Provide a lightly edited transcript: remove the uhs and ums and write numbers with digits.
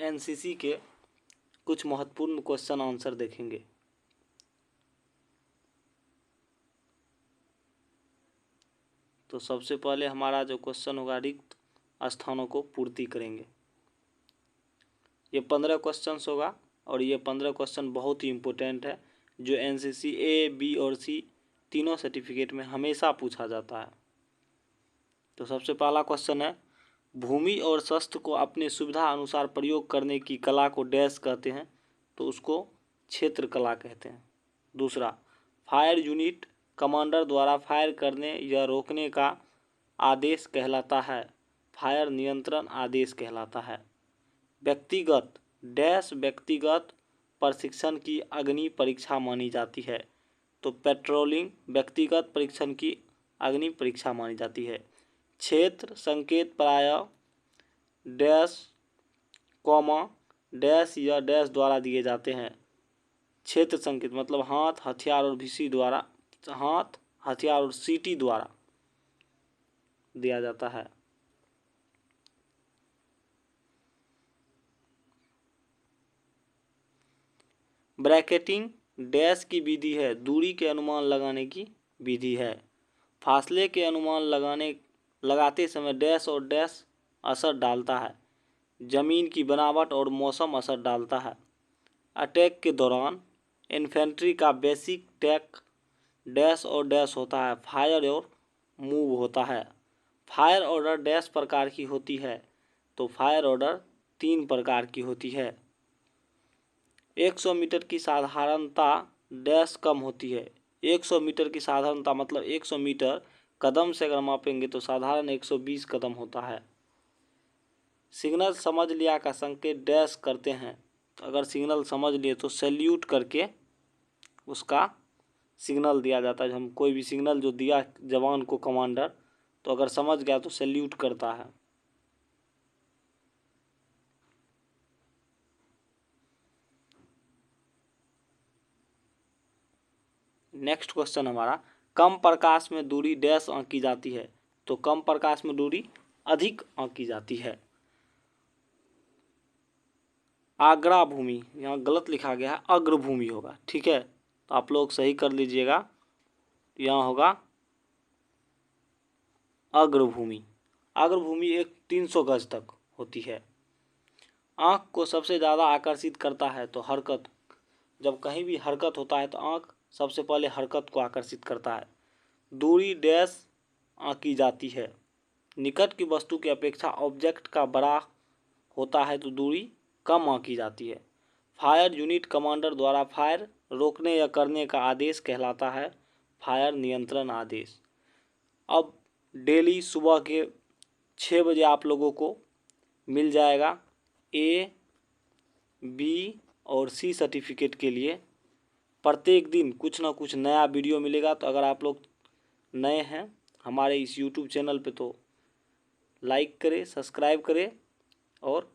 NCC के कुछ महत्वपूर्ण क्वेश्चन आंसर देखेंगे। तो सबसे पहले हमारा जो क्वेश्चन होगा, रिक्त स्थानों को पूर्ति करेंगे। ये 15 क्वेश्चंस होगा और ये 15 क्वेश्चन बहुत ही इम्पोर्टेंट है, जो एनसीसी ए, बी और सी तीनों सर्टिफिकेट में हमेशा पूछा जाता है। तो सबसे पहला क्वेश्चन है, भूमि और शस्त्र को अपने सुविधा अनुसार प्रयोग करने की कला को डैश कहते हैं, तो उसको क्षेत्र कला कहते हैं। दूसरा, फायर यूनिट कमांडर द्वारा फायर करने या रोकने का आदेश कहलाता है, फायर नियंत्रण आदेश कहलाता है। व्यक्तिगत डैश व्यक्तिगत प्रशिक्षण की अग्नि परीक्षा मानी जाती है, तो पेट्रोलिंग व्यक्तिगत परीक्षण की अग्नि परीक्षा मानी जाती है। क्षेत्र संकेत प्रायः डैश कॉमा डैश या डैश द्वारा दिए जाते हैं। क्षेत्र संकेत मतलब हाथ, हथियार और भीसी द्वारा, हाथ, हथियार और सीटी द्वारा दिया जाता है। ब्रैकेटिंग डैश की विधि है, दूरी के अनुमान लगाने की विधि है। फासले के अनुमान लगाते समय डैश और डैश असर डालता है, जमीन की बनावट और मौसम असर डालता है। अटैक के दौरान इन्फेंट्री का बेसिक टैक डैश और डैश होता है, फायर और मूव होता है। फायर ऑर्डर डैश प्रकार की होती है, तो फायर ऑर्डर 3 प्रकार की होती है। 100 मीटर की साधारणता डैश कम होती है। 100 मीटर की साधारणता मतलब 100 मीटर कदम से अगर मापेंगे तो साधारण 120 कदम होता है। सिग्नल समझ लिया का संकेत डैश करते हैं, तो अगर सिग्नल समझ लिए तो सैल्यूट करके उसका सिग्नल दिया जाता है। हम कोई भी सिग्नल जो दिया जवान को कमांडर, तो अगर समझ गया तो सैल्यूट करता है। नेक्स्ट क्वेश्चन हमारा, कम प्रकाश में दूरी डैश आंकी जाती है, तो कम प्रकाश में दूरी अधिक आंकी जाती है। आग्रा भूमि, यहाँ गलत लिखा गया है, अग्रभूमि होगा, ठीक है, तो आप लोग सही कर लीजिएगा। यहाँ होगा अग्रभूमि। अग्रभूमि एक 300 गज तक होती है। आँख को सबसे ज़्यादा आकर्षित करता है, तो हरकत, जब कहीं भी हरकत होता है तो आँख सबसे पहले हरकत को आकर्षित करता है। दूरी डैश आंकी जाती है, निकट की वस्तु की अपेक्षा ऑब्जेक्ट का बड़ा होता है तो दूरी कम आंकी जाती है। फायर यूनिट कमांडर द्वारा फायर रोकने या करने का आदेश कहलाता है, फायर नियंत्रण आदेश। अब डेली सुबह के 6 बजे आप लोगों को मिल जाएगा ए, बी और सी सर्टिफिकेट के लिए। प्रत्येक दिन कुछ ना कुछ नया वीडियो मिलेगा, तो अगर आप लोग नए हैं हमारे इस यूट्यूब चैनल पे तो लाइक करें, सब्सक्राइब करें और